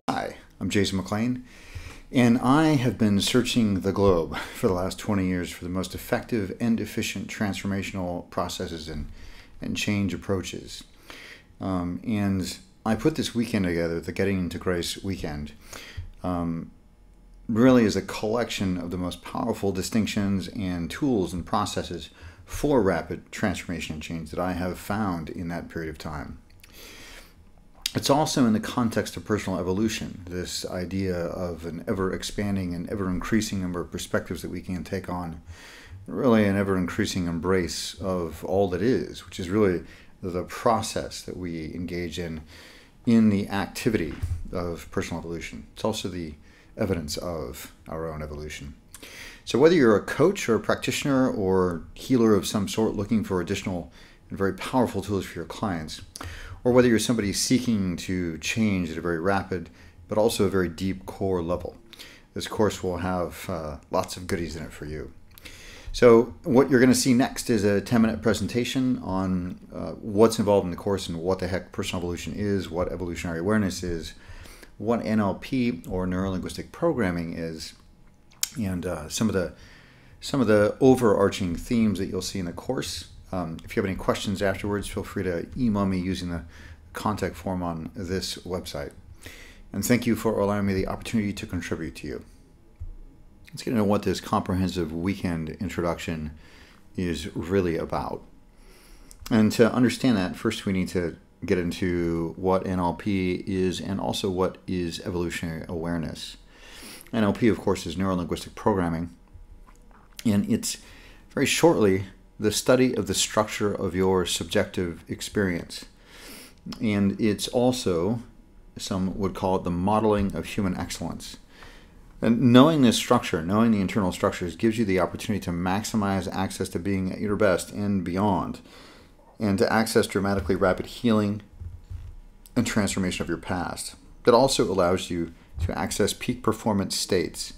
Hi, I'm Jason McLean, and I have been searching the globe for the last 20 years for the most effective and efficient transformational processes and change approaches. And I put this weekend together, the Getting into Grace weekend, really is a collection of the most powerful distinctions and tools and processes for rapid transformation and change that I have found in that period of time. It's also in the context of personal evolution, this idea of an ever-expanding and ever-increasing number of perspectives that we can take on, really an ever-increasing embrace of all that is, which is really the process that we engage in the activity of personal evolution. It's also the evidence of our own evolution. So whether you're a coach or a practitioner or healer of some sort looking for additional and very powerful tools for your clients, or whether you're somebody seeking to change at a very rapid but also a very deep core level, this course will have lots of goodies in it for you. So what you're going to see next is a 10-minute presentation on what's involved in the course and what the heck personal evolution is, what evolutionary awareness is, what NLP or neuro-linguistic programming is, and some of the overarching themes that you'll see in the course. If you have any questions afterwards, feel free to email me using the contact form on this website. And thank you for allowing me the opportunity to contribute to you. Let's get into what this comprehensive weekend introduction is really about. And to understand that, first we need to get into what NLP is and also what is evolutionary awareness. NLP, of course, is neuro-linguistic programming, and it's very shortly the study of the structure of your subjective experience. And it's also, some would call it, the modeling of human excellence. And knowing this structure, knowing the internal structures, gives you the opportunity to maximize access to being at your best and beyond, and to access dramatically rapid healing and transformation of your past. That also allows you to access peak performance states.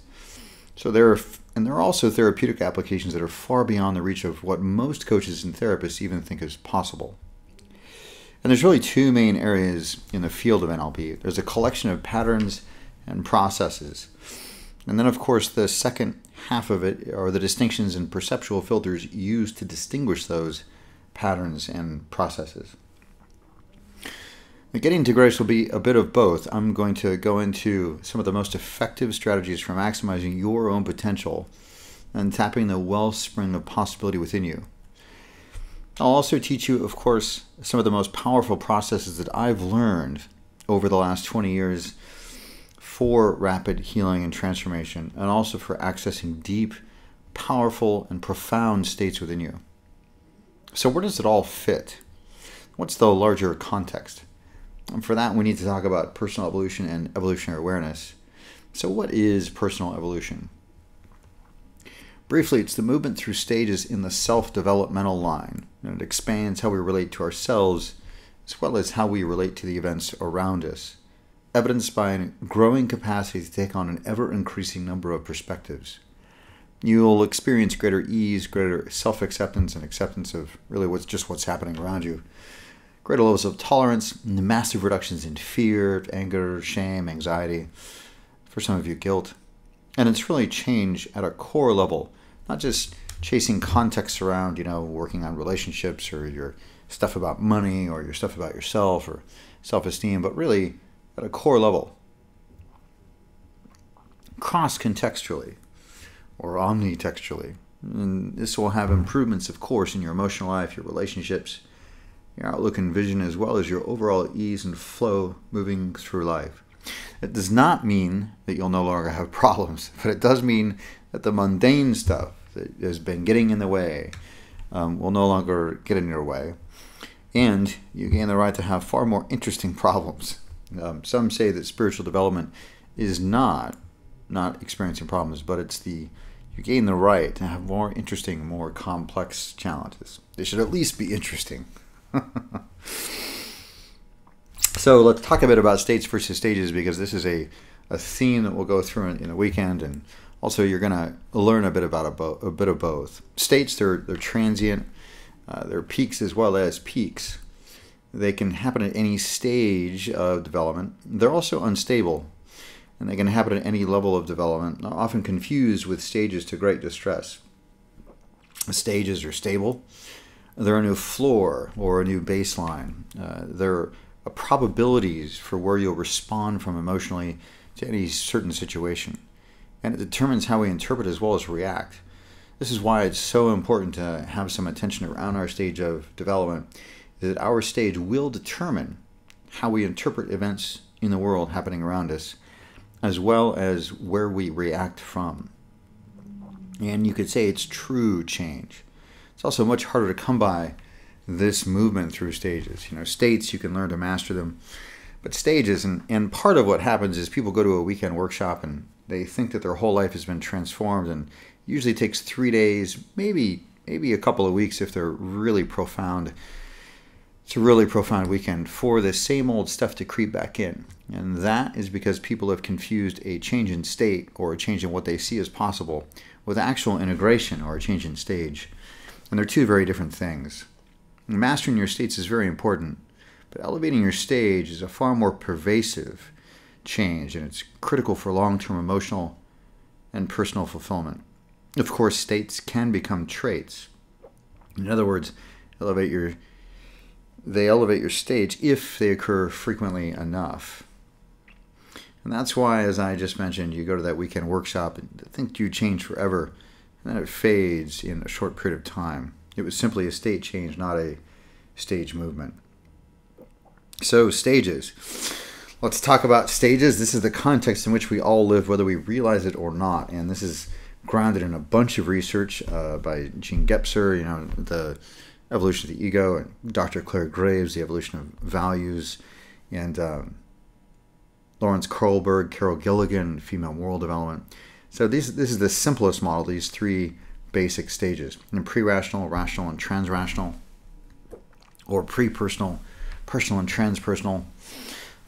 So there are also therapeutic applications that are far beyond the reach of what most coaches and therapists even think is possible. And there's really two main areas in the field of NLP. There's a collection of patterns and processes. And then, of course, the second half of it are the distinctions and perceptual filters used to distinguish those patterns and processes. The Getting to Grace will be a bit of both. I'm going to go into some of the most effective strategies for maximizing your own potential and tapping the wellspring of possibility within you. I'll also teach you, of course, some of the most powerful processes that I've learned over the last 20 years for rapid healing and transformation, and also for accessing deep, powerful, and profound states within you. So where does it all fit? What's the larger context? And for that, we need to talk about personal evolution and evolutionary awareness. So what is personal evolution? Briefly, it's the movement through stages in the self-developmental line, and it expands how we relate to ourselves as well as how we relate to the events around us, evidenced by a growing capacity to take on an ever-increasing number of perspectives. You'll experience greater ease, greater self-acceptance, and acceptance of really what's happening around you. Greater levels of tolerance, and massive reductions in fear, anger, shame, anxiety, for some of you, guilt. And it's really change at a core level, not just chasing context around, working on relationships or your stuff about money or your stuff about yourself or self-esteem, but really at a core level, cross-contextually or omnitextually. And this will have improvements, of course, in your emotional life, your relationships, your outlook and vision, as well as your overall ease and flow moving through life. It does not mean that you'll no longer have problems, but it does mean that the mundane stuff that has been getting in the way will no longer get in your way. And you gain the right to have far more interesting problems. Some say that spiritual development is not experiencing problems, but you gain the right to have more interesting, more complex challenges. They should at least be interesting. So let's talk a bit about states versus stages, because this is a theme that we'll go through in the weekend, and also you're going to learn a bit about a bit of both. States, they're transient, they're peaks as well as peaks. They can happen at any stage of development. They're also unstable. and they can happen at any level of development, are often confused with stages to great distress. Stages are stable. They're a new floor or a new baseline. They're probabilities for where you'll respond from emotionally to any certain situation. And it determines how we interpret as well as react. This is why it's so important to have some attention around our stage of development, is that our stage will determine how we interpret events in the world happening around us, as well as where we react from. And you could say it's true change. It's also much harder to come by this movement through stages. States, you can learn to master them, but stages, and part of what happens is people go to a weekend workshop and they think that their whole life has been transformed, and usually takes 3 days, maybe a couple of weeks if they're really profound. It's a really profound weekend for the same old stuff to creep back in. And that is because people have confused a change in state or a change in what they see as possible with actual integration or a change in stage. And they're two very different things. Mastering your states is very important, but elevating your stage is a far more pervasive change, and it's critical for long-term emotional and personal fulfillment. Of course, states can become traits. In other words, they elevate your stage if they occur frequently enough. And that's why, as I just mentioned, you go to that weekend workshop and think you change forever, and then it fades in a short period of time. It was simply a state change, not a stage movement. So, stages. Let's talk about stages. This is the context in which we all live, whether we realize it or not. And this is grounded in a bunch of research by Gene Gebser, the evolution of the ego, and Dr. Claire Graves, the evolution of values, and Lawrence Kohlberg, Carol Gilligan, female moral development. So this is the simplest model, these three basic stages: pre-rational, rational, and transrational, or pre-personal, personal, and transpersonal,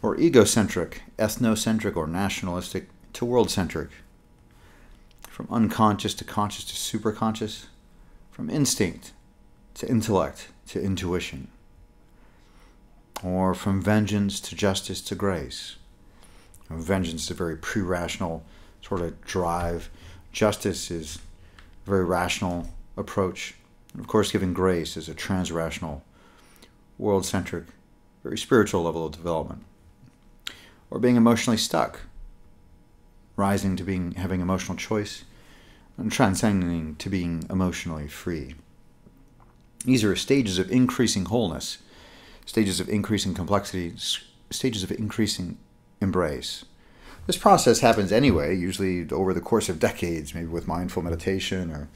or egocentric, ethnocentric, or nationalistic, to world-centric, from unconscious to conscious to superconscious, from instinct to intellect to intuition, or from vengeance to justice to grace. Vengeance is a very pre-rational sort of drive. Justice is a very rational approach. And of course, giving grace is a transrational, world-centric, very spiritual level of development. Or being emotionally stuck, rising to having emotional choice, and transcending to being emotionally free. These are stages of increasing wholeness, stages of increasing complexity, stages of increasing embrace. This process happens anyway, usually over the course of decades, maybe with mindful meditation or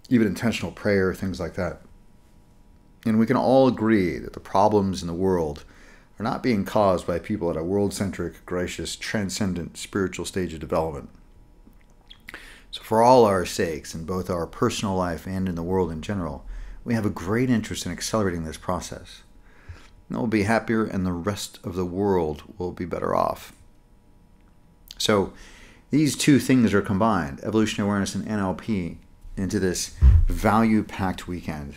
even intentional prayer, things like that. And we can all agree that the problems in the world are not being caused by people at a world-centric, gracious, transcendent, spiritual stage of development. So for all our sakes, in both our personal life and in the world in general, we have a great interest in accelerating this process. And we'll be happier, and the rest of the world will be better off. So these two things are combined, evolutionary awareness and NLP, into this value-packed weekend.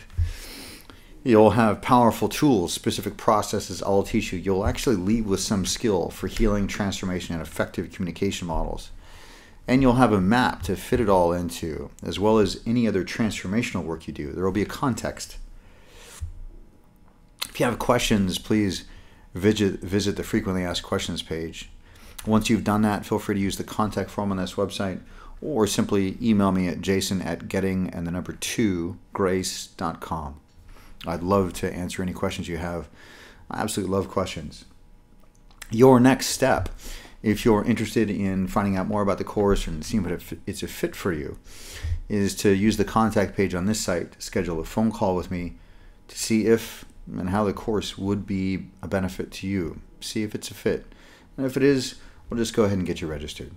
You'll have powerful tools, specific processes I'll teach you. You'll actually leave with some skill for healing, transformation, and effective communication models. And you'll have a map to fit it all into, as well as any other transformational work you do. There will be a context. If you have questions, please visit the Frequently Asked Questions page. Once you've done that, feel free to use the contact form on this website, or simply email me at jason@getting2grace.com. I'd love to answer any questions you have. I absolutely love questions. Your next step, if you're interested in finding out more about the course and seeing if it's a fit for you, is to use the contact page on this site to schedule a phone call with me to see if and how the course would be a benefit to you. See if it's a fit. And if it is, we'll just go ahead and get you registered.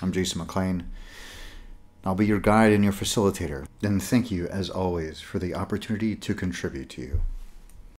I'm Jason McLean. I'll be your guide and your facilitator. And thank you, as always, for the opportunity to contribute to you.